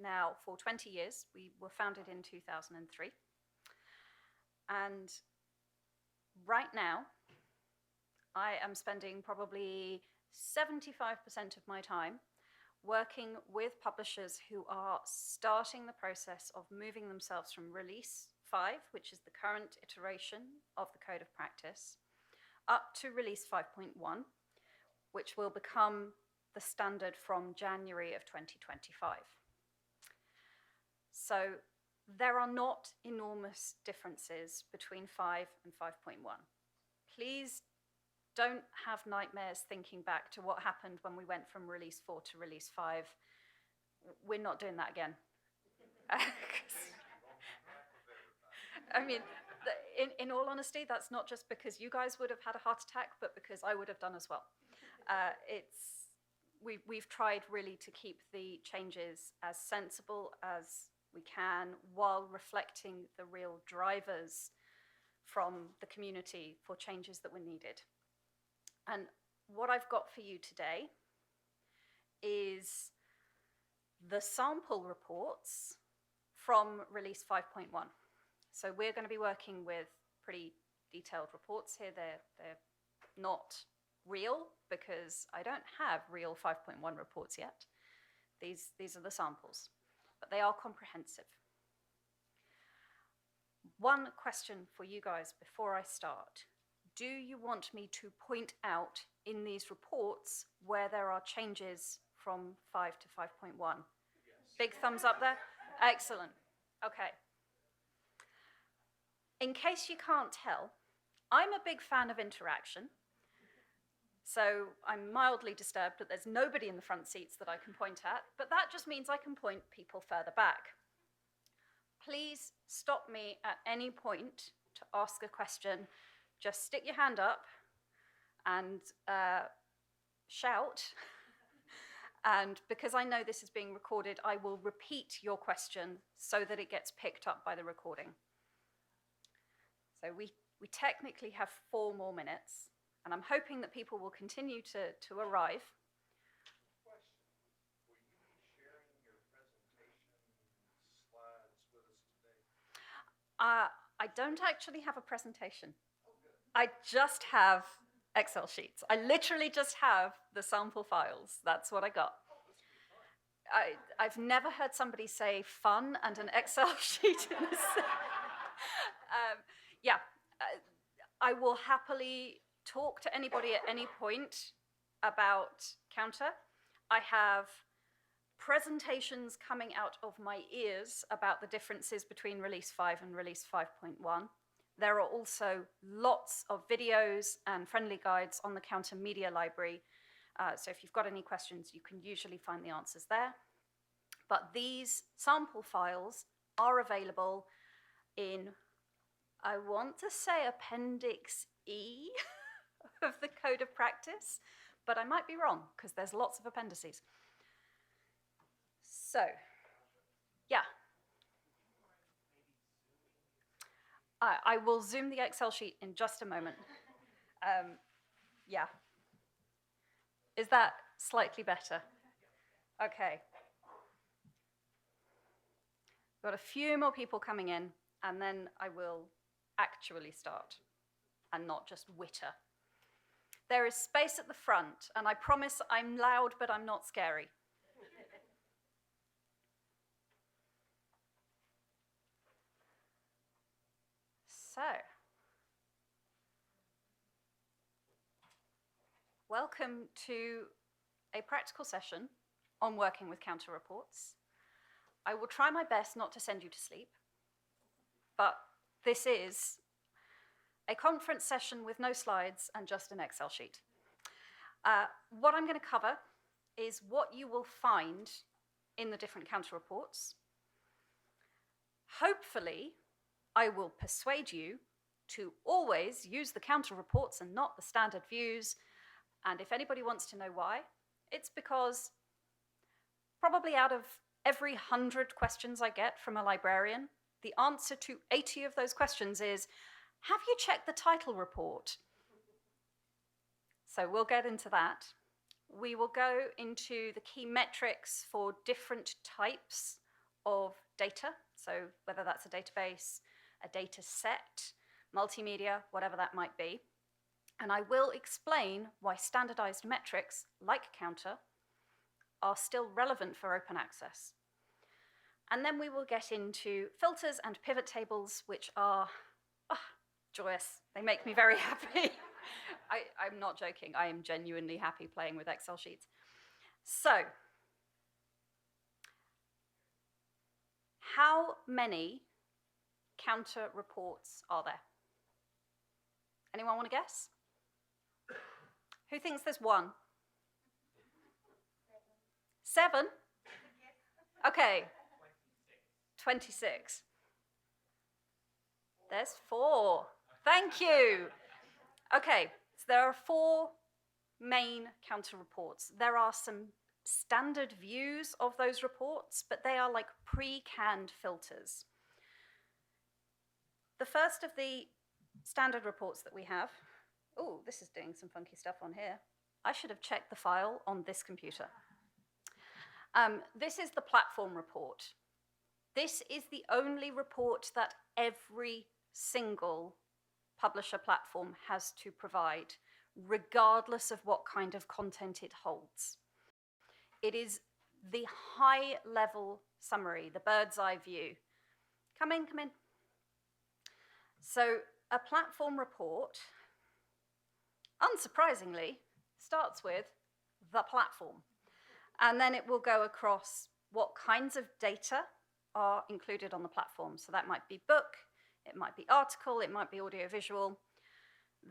around now for 20 years. We were founded in 2003. And right now, I am spending probably 75% of my time working with publishers who are starting the process of moving themselves from Release 5, which is the current iteration of the Code of Practice, up to Release 5.1, which will become the standard from January of 2025. So there are not enormous differences between 5 and 5.1. Please don't have nightmares thinking back to what happened when we went from Release 4 to Release 5. We're not doing that again. I mean, in all honesty, that's not just because you guys would have had a heart attack, but because I would have done as well. We've tried really to keep the changes as sensible as we can while reflecting the real drivers from the community for changes that were needed. And what I've got for you today is the sample reports from Release 5.1. So we're going to be working with pretty detailed reports here. They're not real because I don't have real 5.1 reports yet. These are the samples, but they are comprehensive. One question for you guys before I start. Do you want me to point out in these reports where there are changes from 5 to 5.1? Yes. Big thumbs up there? Excellent. Okay. In case you can't tell, I'm a big fan of interaction. So I'm mildly disturbed that there's nobody in the front seats that I can point at, but that just means I can point people further back. Please stop me at any point to ask a question. Just stick your hand up and shout. And because I know this is being recorded, I will repeat your question so that it gets picked up by the recording. So we technically have 4 more minutes, and I'm hoping that people will continue to arrive. Question. Will you be sharing your presentation slides with us today? I don't actually have a presentation. I just have Excel sheets. I literally just have the sample files. That's what I got. I've never heard somebody say fun and an Excel sheet in the same. I will happily talk to anybody at any point about Counter. I have presentations coming out of my ears about the differences between Release 5 and Release 5.1. There are also lots of videos and friendly guides on the Counter Media Library. So if you've got any questions, you can usually find the answers there. But these sample files are available in, I want to say, Appendix E of the Code of Practice, but I might be wrong because there's lots of appendices. So, yeah. I will zoom the Excel sheet in just a moment. Yeah. Is that slightly better? Okay. Got a few more people coming in, and then I will actually start and not just witter. There is space at the front, and I promise I'm loud, but I'm not scary. So, welcome to a practical session on working with counter reports. I will try my best not to send you to sleep, but this is a conference session with no slides and just an Excel sheet. What I'm going to cover is what you will find in the different counter reports. Hopefully, I will persuade you to always use the counter reports and not the standard views. And if anybody wants to know why, it's because probably out of every 100 questions I get from a librarian, the answer to 80 of those questions is, have you checked the title report? So we'll get into that. We will go into the key metrics for different types of data, so whether that's a database, a data set, multimedia, whatever that might be. And I will explain why standardized metrics, like Counter, are still relevant for open access. And then we will get into filters and pivot tables, which are joyous. They make me very happy. I'm not joking. I am genuinely happy playing with Excel sheets. So, how many Counter reports are there? Anyone want to guess? Who thinks there's one? 7? Okay. 26. There's 4. Thank you. Okay, so there are 4 main Counter reports. There are some standard views of those reports, but they are like pre-canned filters. The first of the standard reports that we have, oh, this is doing some funky stuff on here. I should have checked the file on this computer. This is the platform report. This is the only report that every single publisher platform has to provide, regardless of what kind of content it holds. It is the high-level summary, the bird's eye view. Come in, come in. So a platform report, unsurprisingly, starts with the platform. And then it will go across what kinds of data are included on the platform. So that might be book, it might be article, it might be audiovisual.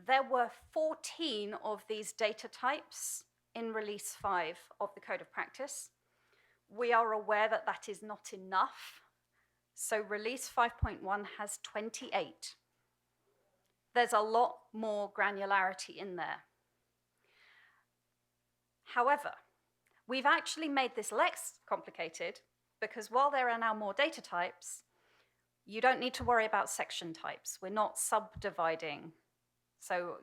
There were 14 of these data types in Release 5 of the Code of Practice. We are aware that that is not enough. So Release 5.1 has 28. There's a lot more granularity in there. However, we've actually made this less complicated because while there are now more data types, you don't need to worry about section types. We're not subdividing. So,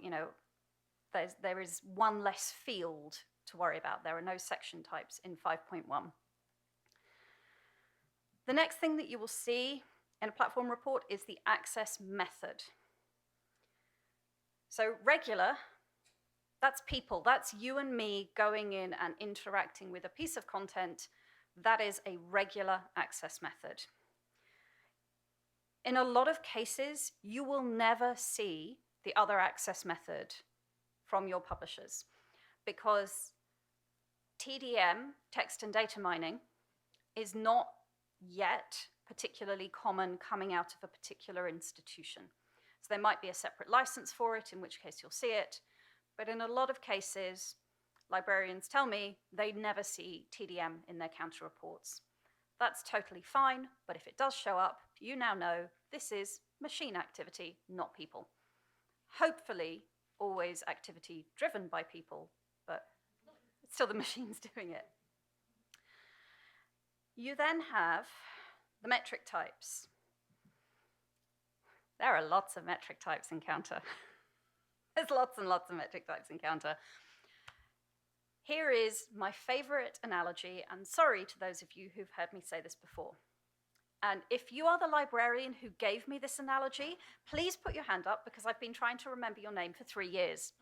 there is one less field to worry about. There are no section types in 5.1. The next thing that you will see in a platform report is the access method. So regular, that's people. That's you and me going in and interacting with a piece of content. That is a regular access method. In a lot of cases, you will never see the other access method from your publishers because TDM, text and data mining, is not yet particularly common coming out of a particular institution. So there might be a separate license for it, in which case you'll see it. But in a lot of cases, librarians tell me they never see TDM in their Counter reports. That's totally fine, but if it does show up, you now know this is machine activity, not people. Hopefully, always activity driven by people, but it's still the machines doing it. You then have the metric types. There are lots of metric types in Counter. There's lots and lots of metric types in Counter. Here is my favorite analogy, and sorry to those of you who've heard me say this before. And if you are the librarian who gave me this analogy, please put your hand up because I've been trying to remember your name for 3 years.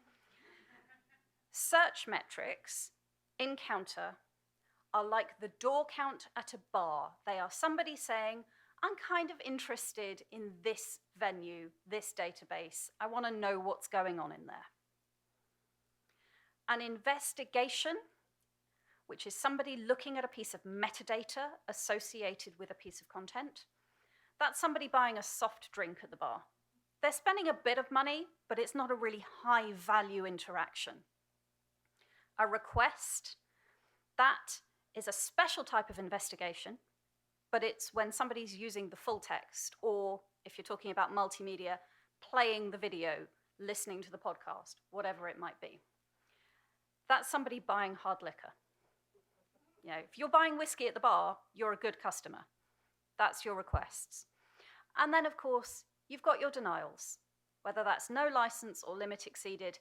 Search metrics in Counter are like the door count at a bar. They are somebody saying, I'm kind of interested in this venue, this database. I want to know what's going on in there. An investigation, which is somebody looking at a piece of metadata associated with a piece of content, that's somebody buying a soft drink at the bar. They're spending a bit of money, but it's not a really high value interaction. A request, that is a special type of investigation, but it's when somebody's using the full text, or if you're talking about multimedia, playing the video, listening to the podcast, whatever it might be. That's somebody buying hard liquor. If you're buying whiskey at the bar, you're a good customer. That's your requests. And then, of course, you've got your denials, whether that's no license or limit exceeded.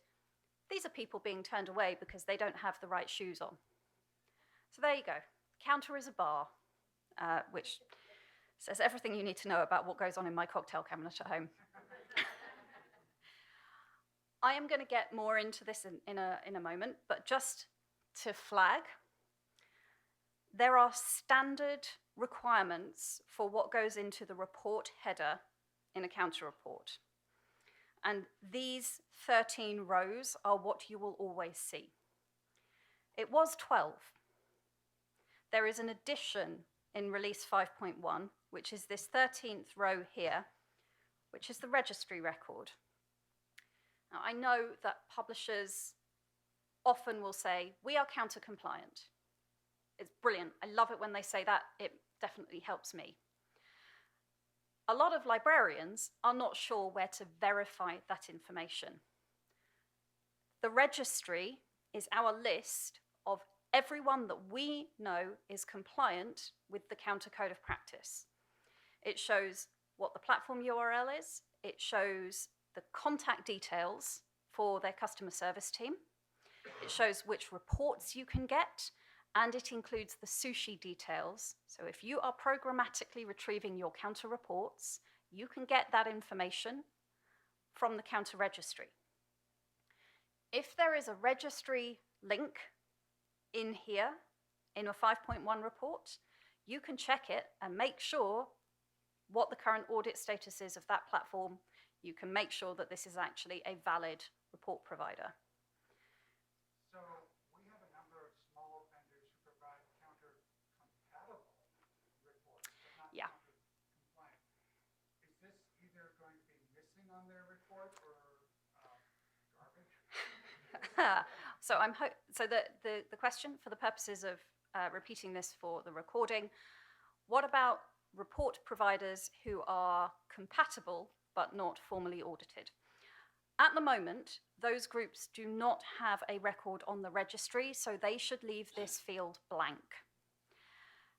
These are people being turned away because they don't have the right shoes on. So there you go. Counter is a bar. which says everything you need to know about what goes on in my cocktail cabinet at home. I am going to get more into this in a moment, but just to flag, there are standard requirements for what goes into the report header in a counter report. And these 13 rows are what you will always see. It was 12. There is an addition in release 5.1, which is this 13th row here, which is the registry record. Now, I know that publishers often will say, we are counter compliant. It's brilliant. I love it when they say that. It definitely helps me. A lot of librarians are not sure where to verify that information. The registry is our list of everyone that we know is compliant with the Counter Code of Practice. It shows what the platform URL is. It shows the contact details for their customer service team. It shows which reports you can get, and it includes the sushi details. So if you are programmatically retrieving your counter reports, you can get that information from the counter registry. If there is a registry link in here, in a 5.1 report, you can check it and make sure what the current audit status is of that platform. You can make sure that this is actually a valid report provider. So we have a number of small vendors who provide counter-compatible reports, but not counter-compliant. Is this either going to be missing on their report or garbage? So the question, for the purposes of repeating this for the recording, what about report providers who are compatible but not formally audited? At the moment, those groups do not have a record on the registry, so they should leave this field blank.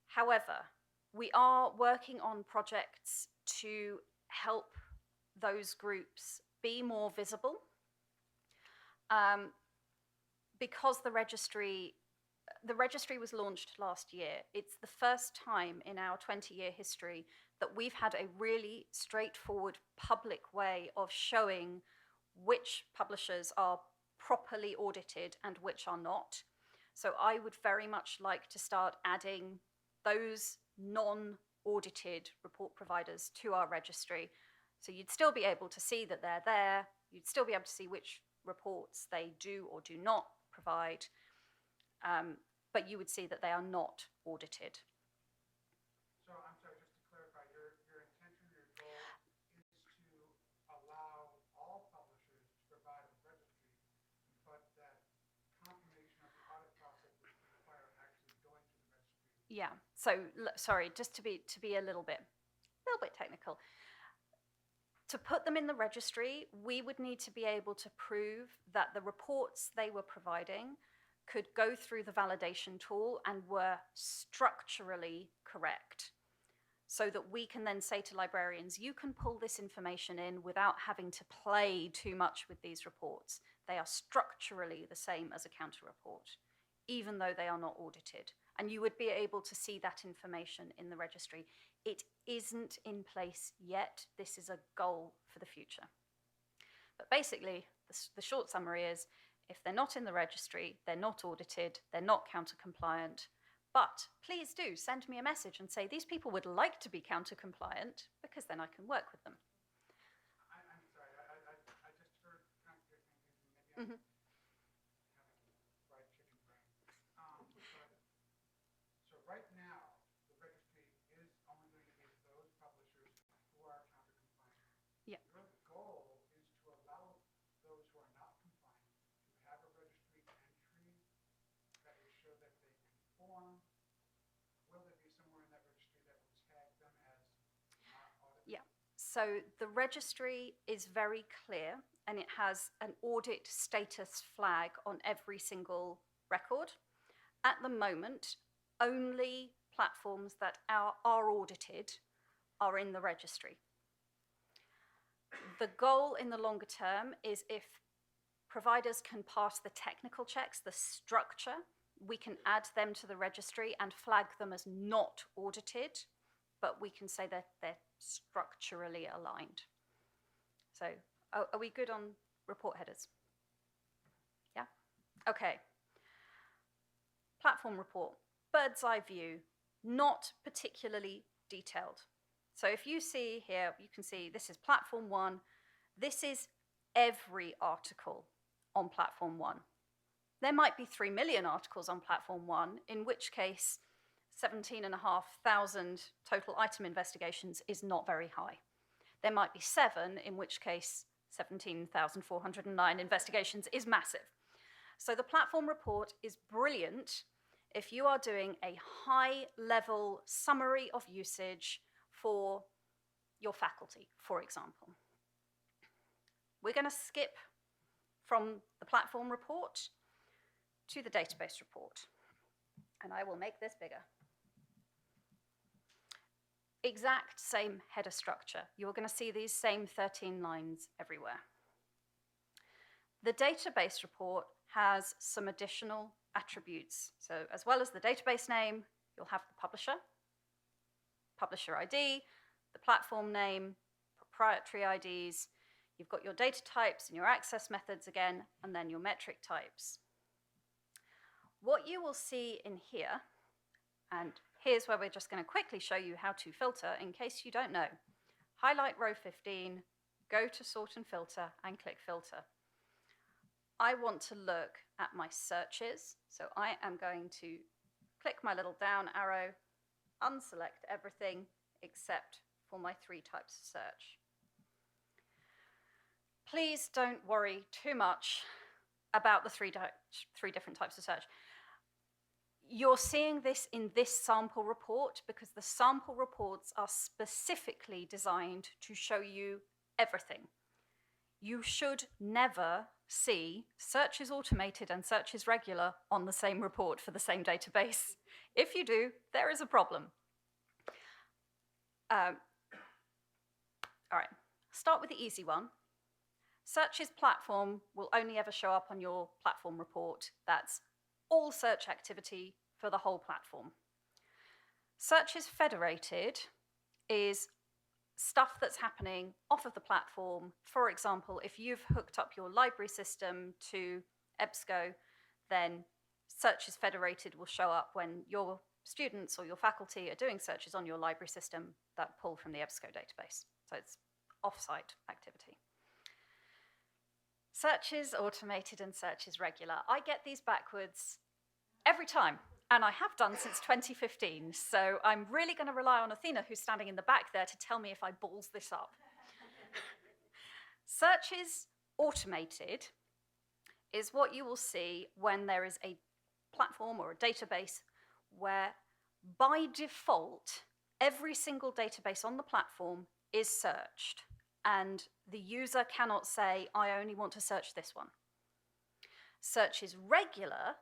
However, we are working on projects to help those groups be more visible. Because the registry was launched last year, it's the first time in our 20-year history that we've had a really straightforward public way of showing which publishers are properly audited and which are not. So I would very much like to start adding those non-audited report providers to our registry. So you'd still be able to see that they're there. You'd still be able to see which reports they do or do not provide, but you would see that they are not audited. So I'm sorry, just to clarify, your intention, your goal is to allow all publishers to provide a registry, but that confirmation of the audit process would require actually going to the registry. Yeah, so sorry, just to be a little bit technical. To put them in the registry, we would need to be able to prove that the reports they were providing could go through the validation tool and were structurally correct, so that we can then say to librarians, you can pull this information in without having to play too much with these reports. They are structurally the same as a counter report, even though they are not audited. And you would be able to see that information in the registry. It isn't in place yet. This is a goal for the future. But basically, the short summary is, if they're not in the registry, they're not audited, they're not counter-compliant, but please do send me a message and say, these people would like to be counter-compliant, because then I can work with them. I'm sorry, I just heard contradicting things, and maybe I'm having fried chicken brain. So right now, the registry is only going to be those publishers who are counter-compliant. Yeah. Your goal is to allow those who are not compliant to have a registry entry that will show that they conform. Will there be somewhere in that registry that will tag them as not audited? Yeah. So the registry is very clear, and it has an audit status flag on every single record. At the moment, only platforms that are audited are in the registry. The goal in the longer term is, if providers can pass the technical checks, the structure we can add them to the registry and flag them as not audited, but we can say that they're structurally aligned. So are we good on report headers? Yeah? Okay. Platform report, bird's eye view, not particularly detailed. So if you see here, you can see this is platform 1. This is every article on platform 1. There might be 3 million articles on platform 1, in which case 17,500 total item investigations is not very high. There might be 7, in which case 17,409 investigations is massive. So the platform report is brilliant if you are doing a high-level summary of usage for your faculty, for example. We're going to skip from the platform report to the database report, and I will make this bigger. Exact same header structure. You're going to see these same 13 lines everywhere. The database report has some additional attributes. So as well as the database name, you'll have the publisher, publisher ID, the platform name, proprietary IDs. You've got your data types and your access methods again, and then your metric types. What you will see in here, and here's where we're just going to quickly show you how to filter in case you don't know. Highlight row 15, go to sort and filter, and click filter. I want to look at my searches, so I am going to click my little down arrow, unselect everything except for my 3 types of search. Please don't worry too much about the three different types of search. You're seeing this in this sample report because the sample reports are specifically designed to show you everything. You should never see search is automated and search is regular on the same report for the same database. If you do, there is a problem. All right, start with the easy one. Search's platform will only ever show up on your platform report. That's all search activity for the whole platform. Search is federated is stuff that's happening off of the platform. For example, if you've hooked up your library system to EBSCO, then search is federated will show up when your students or your faculty are doing searches on your library system that pull from the EBSCO database. So it's off-site activity. Search is automated and search is regular. I get these backwards every time, and I have done since 2015. So I'm really going to rely on Athena, who's standing in the back there, to tell me if I balls this up. Search is automated is what you will see when there is a platform or a database where, by default, every single database on the platform is searched. And the user cannot say, I only want to search this one. Search is regular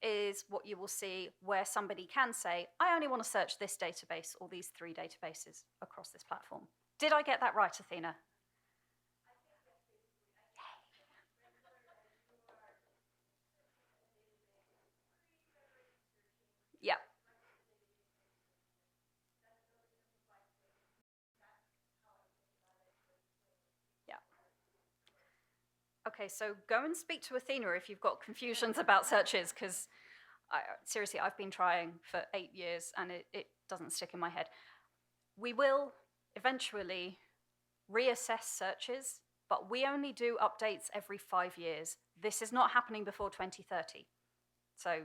is what you will see where somebody can say, I only want to search this database or these 3 databases across this platform. Did I get that right, Athena? Yeah. Okay, so go and speak to Athena if you've got confusions about searches, because seriously, I've been trying for 8 years and it doesn't stick in my head. We will eventually reassess searches, but we only do updates every 5 years. This is not happening before 2030, so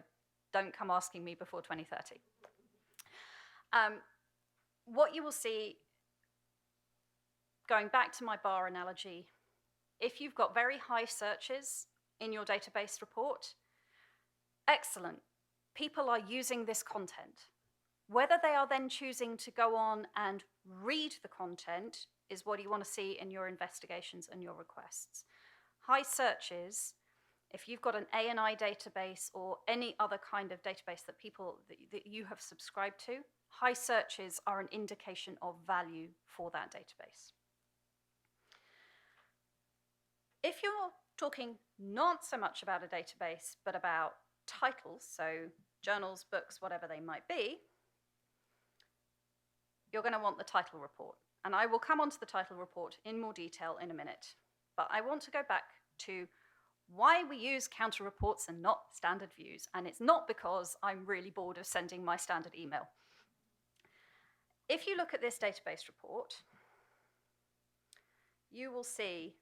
don't come asking me before 2030. What you will see, going back to my bar analogy, if you've got very high searches in your database report, excellent. People are using this content. Whether they are then choosing to go on and read the content is what you want to see in your investigations and your requests. High searches, if you've got an A&I database or any other kind of database that you have subscribed to, high searches are an indication of value for that database. If you're talking not so much about a database, but about titles, so journals, books, whatever they might be, you're going to want the title report. And I will come on to the title report in more detail in a minute. But I want to go back to why we use counter reports and not standard views. And it's not because I'm really bored of sending my standard email. If you look at this database report, you will see,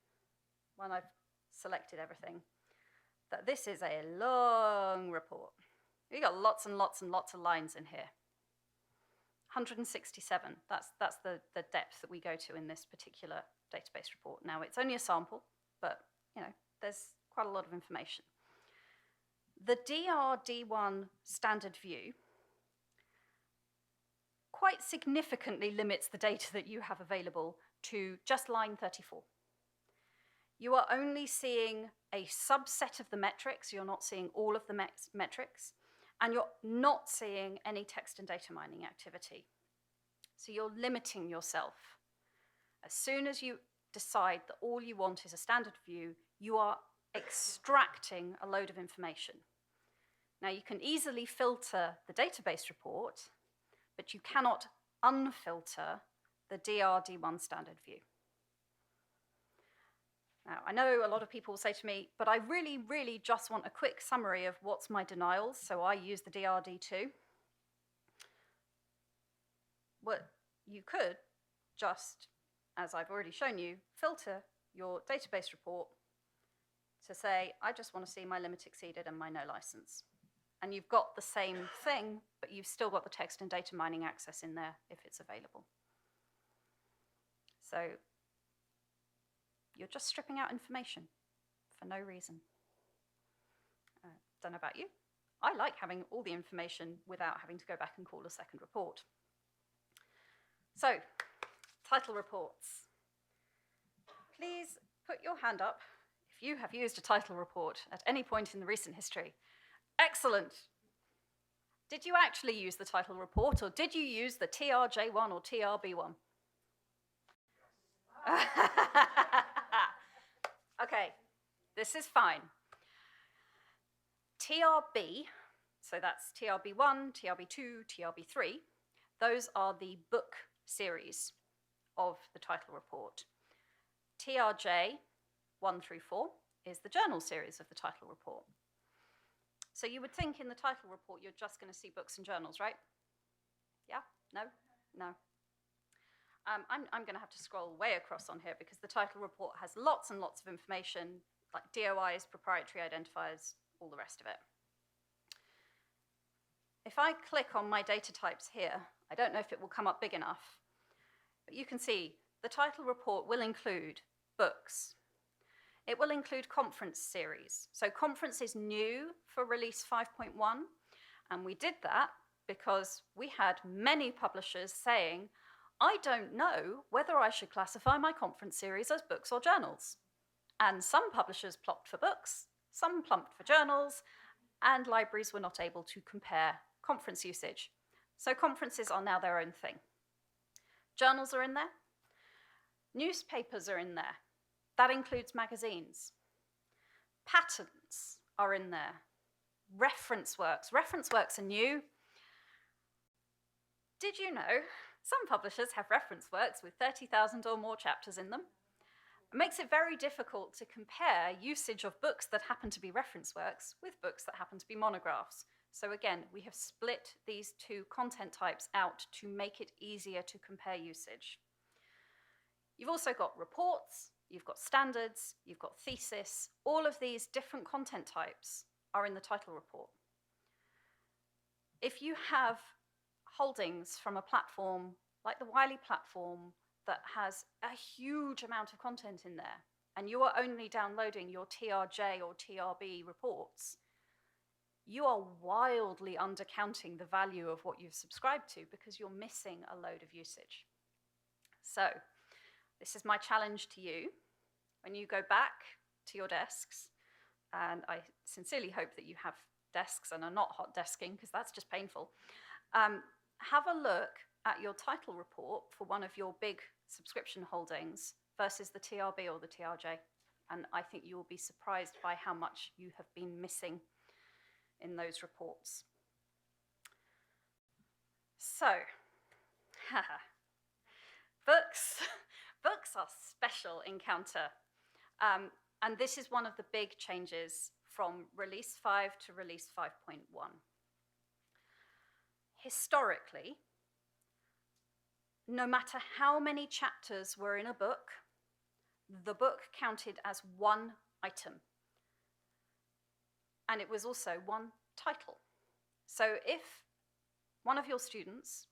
when I've selected everything, that this is a long report. We've got lots and lots and lots of lines in here. 167, that's the depth that we go to in this particular database report. Now, it's only a sample, but there's quite a lot of information. The DRD1 standard view quite significantly limits the data that you have available to just line 34. You are only seeing a subset of the metrics, you're not seeing all of the metrics, and you're not seeing any text and data mining activity. So you're limiting yourself. As soon as you decide that all you want is a standard view, you are extracting a load of information. Now, you can easily filter the database report, but you cannot unfilter the DRD1 standard view. Now, I know a lot of people will say to me, but I really, really just want a quick summary of what's my denials, so I use the DRD2. Well, you could just, as I've already shown you, filter your database report to say, I just want to see my limit exceeded and my no license. And you've got the same thing, but you've still got the text and data mining access in there if it's available. So you're just stripping out information for no reason. Don't know about you. I like having all the information without having to go back and call a second report. So, title reports. Please put your hand up if you have used a title report at any point in the recent history. Excellent. Did you actually use the title report, or did you use the TRJ1 or TRB1? Okay, this is fine. TRB, so that's TRB1, TRB2, TRB3, those are the book series of the title report. TRJ 1 through 4 is the journal series of the title report. So you would think in the title report you're just going to see books and journals, right? Yeah? No? No. I'm going to have to scroll way across on here because the title report has lots and lots of information, like DOIs, proprietary identifiers, all the rest of it. If I click on my data types here, I don't know if it will come up big enough, but you can see the title report will include books. It will include conference series. So conference is new for release 5.1, and we did that because we had many publishers saying, I don't know whether I should classify my conference series as books or journals. And some publishers plopped for books, some plumped for journals, and libraries were not able to compare conference usage. So conferences are now their own thing. Journals are in there. Newspapers are in there. That includes magazines. Patents are in there. Reference works. Reference works are new. Did you know some publishers have reference works with 30,000 or more chapters in them? It makes it very difficult to compare usage of books that happen to be reference works with books that happen to be monographs. So again, we have split these two content types out to make it easier to compare usage. You've also got reports, you've got standards, you've got thesis. All of these different content types are in the title report. If you have holdings from a platform like the Wiley platform that has a huge amount of content in there, and you are only downloading your TRJ or TRB reports, you are wildly undercounting the value of what you've subscribed to because you're missing a load of usage. So this is my challenge to you. When you go back to your desks, and I sincerely hope that you have desks and are not hot desking because that's just painful, have a look at your title report for one of your big subscription holdings versus the TRB or the TRJ. And I think you will be surprised by how much you have been missing in those reports. So, books are special in Counter. And this is one of the big changes from Release 5 to Release 5.1. Historically, no matter how many chapters were in a book, the book counted as one item. And it was also one title. So if one of your students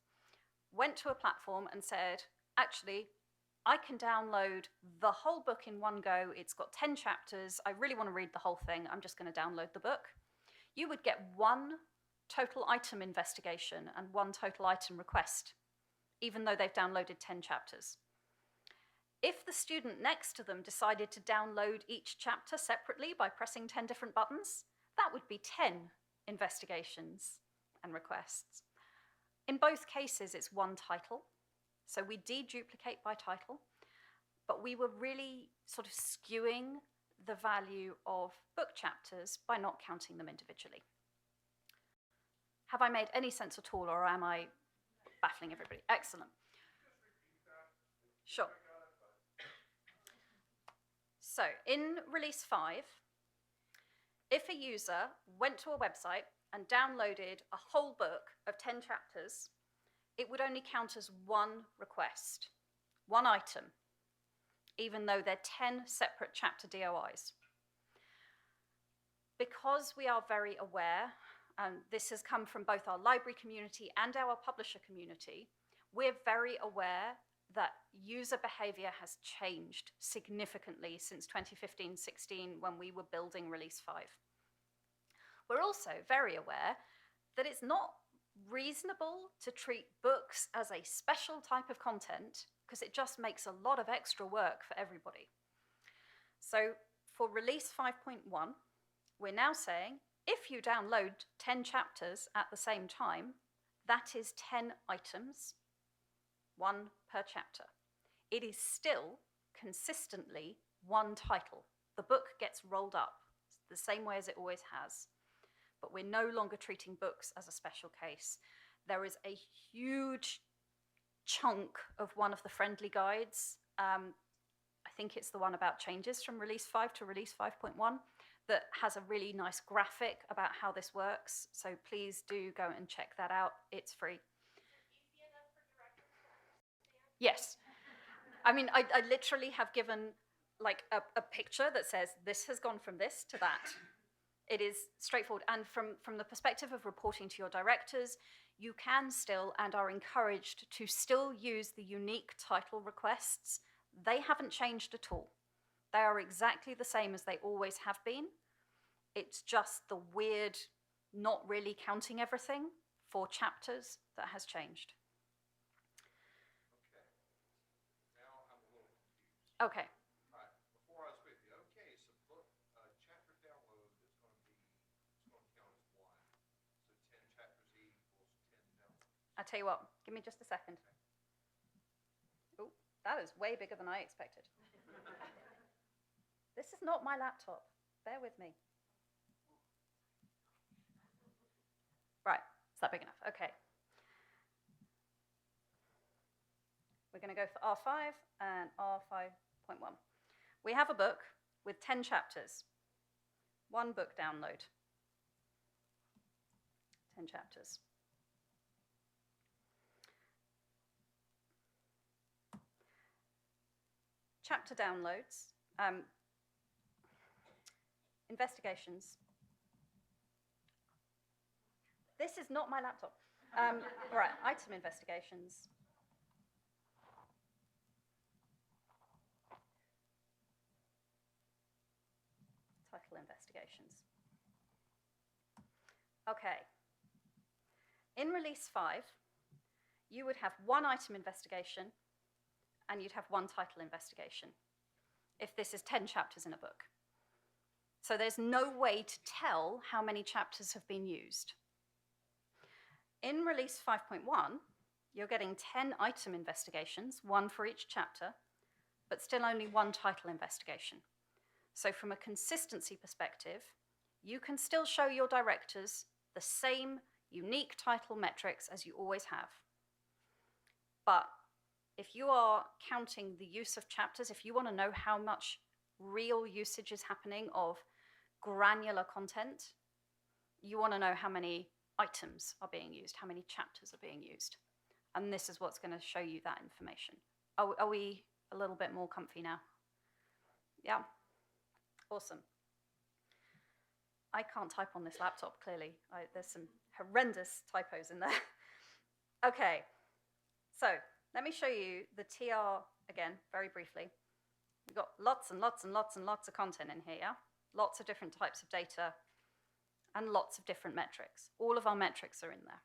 went to a platform and said, actually, I can download the whole book in one go, it's got 10 chapters, I really want to read the whole thing, I'm just going to download the book, you would get one total item investigation and one total item request, even though they've downloaded 10 chapters. If the student next to them decided to download each chapter separately by pressing 10 different buttons, that would be 10 investigations and requests. In both cases, it's one title, so we deduplicate by title, but we were really sort of skewing the value of book chapters by not counting them individually. Have I made any sense at all, or am I baffling everybody? Excellent. Sure. So in Release 5, if a user went to a website and downloaded a whole book of 10 chapters, it would only count as one request, one item, even though they're 10 separate chapter DOIs. Because we are very aware, and this has come from both our library community and our publisher community, we're very aware that user behavior has changed significantly since 2015-16 when we were building Release 5. We're also very aware that it's not reasonable to treat books as a special type of content because it just makes a lot of extra work for everybody. So for Release 5.1, we're now saying if you download 10 chapters at the same time, that is 10 items, one per chapter. It is still consistently one title. The book gets rolled up the same way as it always has, but we're no longer treating books as a special case. There is a huge chunk of one of the friendly guides, I think it's the one about changes from Release 5 to Release 5.1, that has a really nice graphic about how this works. So please do go and check that out. It's free. Yes. I mean, I literally have given like a picture that says this has gone from this to that. It is straightforward. And from the perspective of reporting to your directors, you can still and are encouraged to still use the unique title requests. They haven't changed at all. They are exactly the same as they always have been. It's just the weird, not really counting everything for chapters that has changed. Okay. All right. Before I was with you, okay, so book chapter download is going to count as one. So 10 chapters equals 10 downloads. I'll tell you what, give me just a second. Oh, that is way bigger than I expected. This is not my laptop. Bear with me. Right, is that big enough? Okay. We're going to go for R5 and R5.1. We have a book with 10 chapters. One book download. 10 chapters. Chapter downloads. Investigations. This is not my laptop. Right, item investigations. Title investigations. Okay. In Release 5, you would have one item investigation and you'd have one title investigation if this is 10 chapters in a book. So there's no way to tell how many chapters have been used. In Release 5.1, you're getting 10 item investigations, one for each chapter, but still only one title investigation. So from a consistency perspective, you can still show your directors the same unique title metrics as you always have. But if you are counting the use of chapters, if you want to know how much real usage is happening of granular content, you want to know how many items are being used, how many chapters are being used. And this is what's going to show you that information. Are we a little bit more comfy now? Yeah? Awesome. I can't type on this laptop, clearly. There's some horrendous typos in there. Okay, so let me show you the TR again, very briefly. We've got lots and lots and lots and lots of content in here, yeah? Lots of different types of data and lots of different metrics. All of our metrics are in there.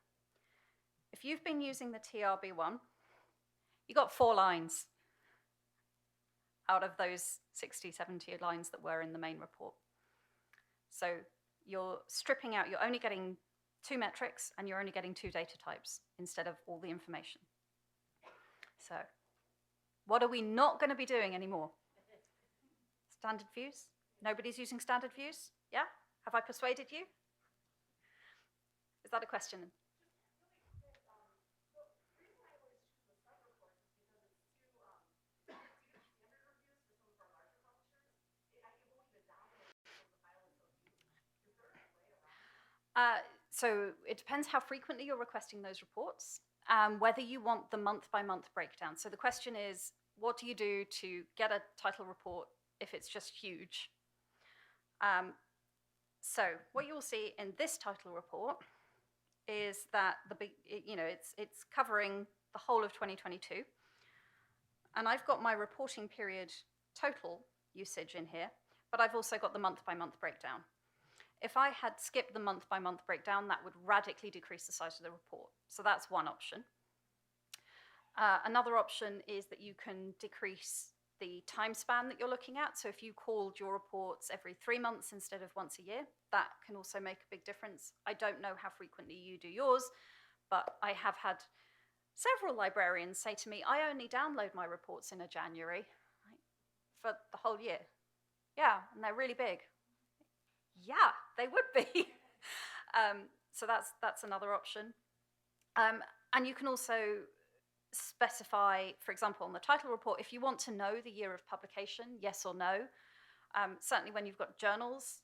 If you've been using the TRB1, you got 4 lines out of those 60, 70 lines that were in the main report. So you're stripping out, you're only getting 2 metrics and you're only getting 2 data types instead of all the information. So what are we not going to be doing anymore? Standard views? Nobody's using standard views? Yeah? Have I persuaded you? Is that a question? So it depends how frequently you're requesting those reports, whether you want the month-by-month breakdown. So the question is, what do you do to get a title report if it's just huge? So what you'll see in this title report is that it's covering the whole of 2022, and I've got my reporting period total usage in here, but I've also got the month-by-month breakdown. If I had skipped the month-by-month breakdown, that would radically decrease the size of the report. So that's one option. Another option is that you can decrease the time span that you're looking at. So if you called your reports every 3 months instead of once a year, that can also make a big difference. I don't know how frequently you do yours, but I have had several librarians say to me, I only download my reports in a January for the whole year. Yeah, and they're really big. Yeah, they would be. So that's another option. And you can also specify, for example, on the title report, if you want to know the year of publication, yes or no. Certainly when you've got journals,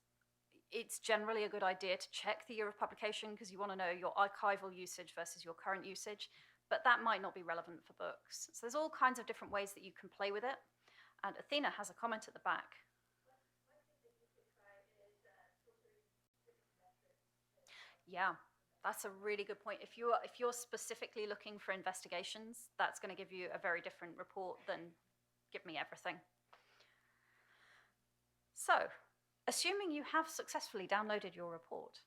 it's generally a good idea to check the year of publication because you want to know your archival usage versus your current usage, but that might not be relevant for books. So there's all kinds of different ways that you can play with it. And Athena has a comment at the back. Yeah, that's a really good point. If you're specifically looking for investigations, that's going to give you a very different report than give me everything. So, assuming you have successfully downloaded your report,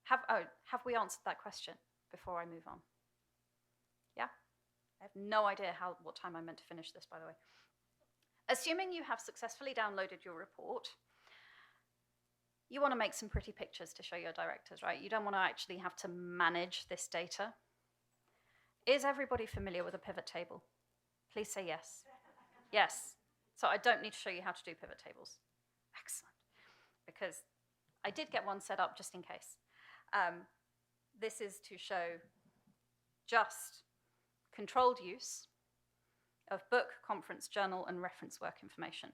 have we answered that question before I move on? Yeah? I have no idea what time I meant to finish this, by the way. Assuming you have successfully downloaded your report, you want to make some pretty pictures to show your directors, right? You don't want to actually have to manage this data. Is everybody familiar with a pivot table? Please say yes. Yes. So I don't need to show you how to do pivot tables. Excellent. Because I did get one set up just in case. This is to show just controlled use of book, conference, journal, and reference work information.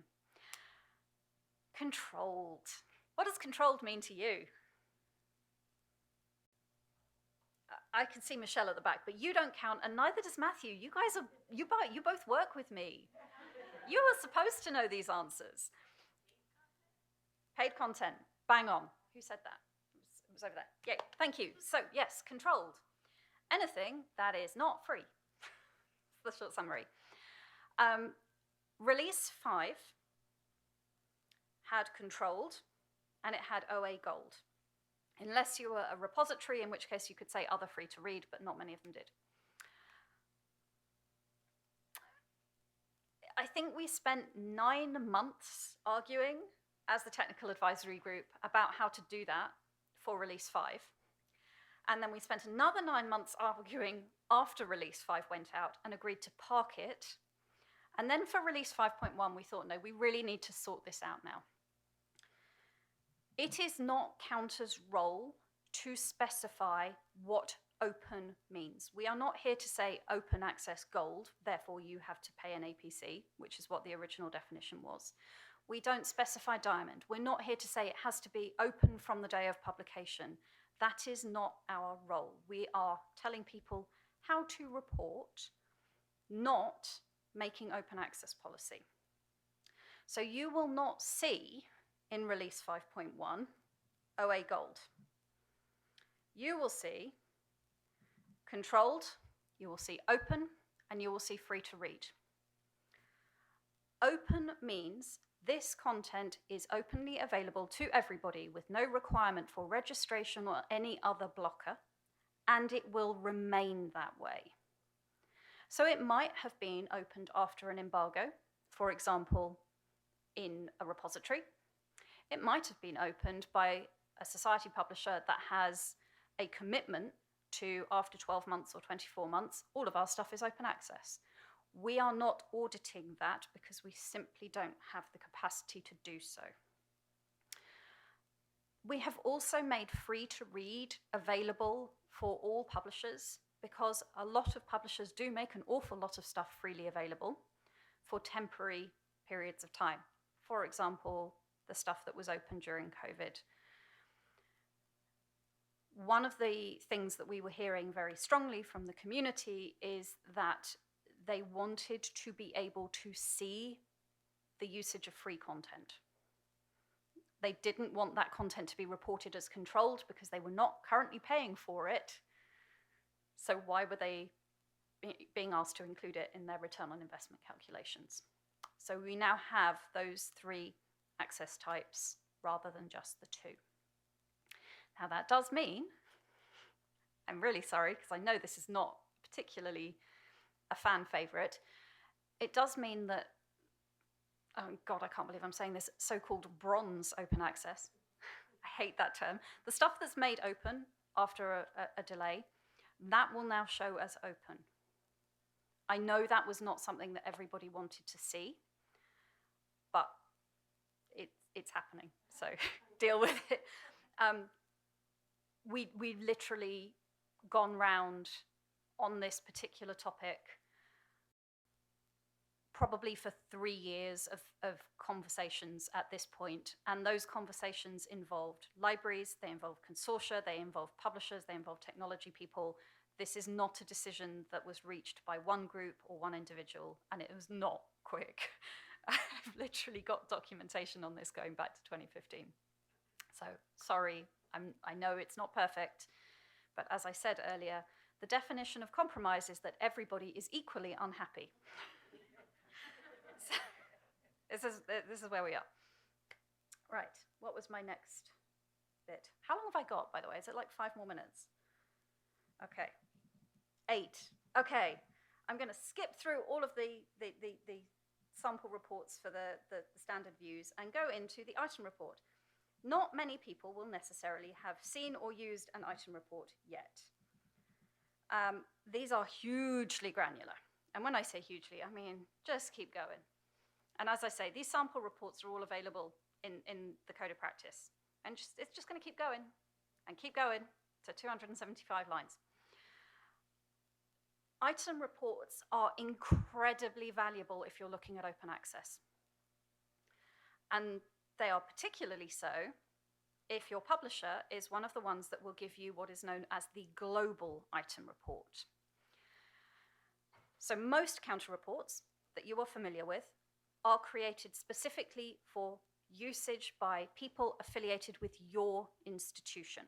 Controlled. What does controlled mean to you? I can see Michelle at the back, but you don't count, and neither does Matthew. You guys you both work with me. You are supposed to know these answers. Paid content, bang on. Who said that? It was over there. Yay, thank you. So yes, controlled. Anything that is not free. That's the short summary. Release 5 had controlled, and it had OA gold. Unless you were a repository, in which case you could say other free to read, but not many of them did. I think we spent 9 months arguing as the technical advisory group about how to do that for release 5. And then we spent another 9 months arguing after release 5 went out and agreed to park it. And then for release 5.1, we thought, no, we really need to sort this out now. It is not Counter's role to specify what open means. We are not here to say open access gold, therefore you have to pay an APC, which is what the original definition was. We don't specify diamond. We're not here to say it has to be open from the day of publication. That is not our role. We are telling people how to report, not making open access policy. So you will not see in release 5.1 OA gold. You will see controlled, you will see open, and you will see free to read. Open means this content is openly available to everybody with no requirement for registration or any other blocker, and it will remain that way. So it might have been opened after an embargo, for example, in a repository. It might have been opened by a society publisher that has a commitment to, after 12 months or 24 months, all of our stuff is open access. We are not auditing that because we simply don't have the capacity to do so. We have also made free to read available for all publishers because a lot of publishers do make an awful lot of stuff freely available for temporary periods of time. For example, the stuff that was open during COVID. One of the things that we were hearing very strongly from the community is that they wanted to be able to see the usage of free content. They didn't want that content to be reported as controlled because they were not currently paying for it. So why were they being asked to include it in their return on investment calculations? So we now have those 3 access types rather than just the 2. Now that does mean, I'm really sorry because I know this is not particularly a fan favorite, it does mean that, oh God, I can't believe I'm saying this, so-called bronze open access, I hate that term, the stuff that's made open after a delay, that will now show as open. I know that was not something that everybody wanted to see, but it's happening, so deal with it. We've literally gone round on this particular topic probably for 3 years of conversations at this point, and those conversations involved libraries, they involved consortia, they involved publishers, they involved technology people. This is not a decision that was reached by one group or one individual, and it was not quick. I've literally got documentation on this going back to 2015. So sorry, I know it's not perfect, but as I said earlier, the definition of compromise is that everybody is equally unhappy. So this is where we are. Right, what was my next bit? How long have I got, by the way? Is it like 5 more minutes? Okay, 8. Okay, I'm going to skip through all of the sample reports for the standard views and go into the item report. Not many people will necessarily have seen or used an item report yet. These are hugely granular. And when I say hugely, I mean just keep going. And as I say, these sample reports are all available in the Code of Practice. And it's just going to keep going and keep going to 275 lines. Item reports are incredibly valuable if you're looking at open access. And they are particularly so if your publisher is one of the ones that will give you what is known as the global item report. So most counter reports that you are familiar with are created specifically for usage by people affiliated with your institution.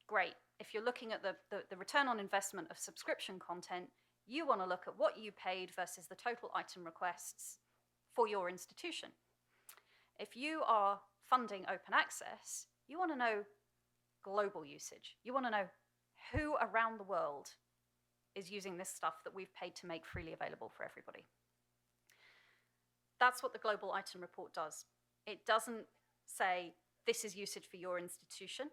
Great. If you're looking at the return on investment of subscription content, you want to look at what you paid versus the total item requests for your institution. If you are funding open access, you want to know global usage. You want to know who around the world is using this stuff that we've paid to make freely available for everybody. That's what the global item report does. It doesn't say this is usage for your institution.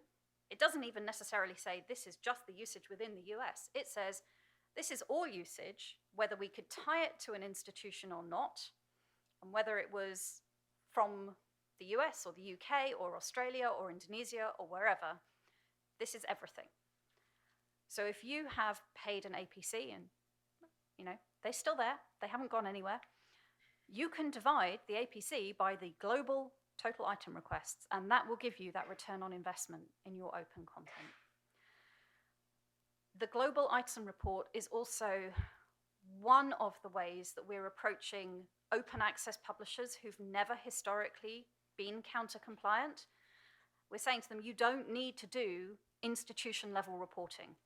It doesn't even necessarily say this is just the usage within the US. It says this is all usage, whether we could tie it to an institution or not, and whether it was from the US or the UK or Australia or Indonesia or wherever, this is everything. So if you have paid an APC and, they're still there, they haven't gone anywhere, you can divide the APC by the global total item requests, and that will give you that return on investment in your open content. The global item report is also one of the ways that we're approaching open access publishers who've never historically been counter compliant. We're saying to them, you don't need to do institution level reporting.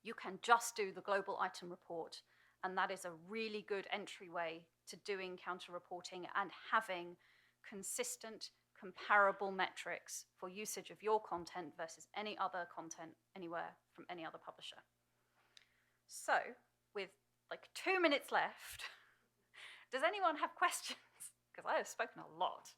You can just do the global item report, and that is a really good entryway to doing counter reporting and having consistent, comparable metrics for usage of your content versus any other content anywhere from any other publisher. So, with like 2 minutes left, does anyone have questions? Because I have spoken a lot.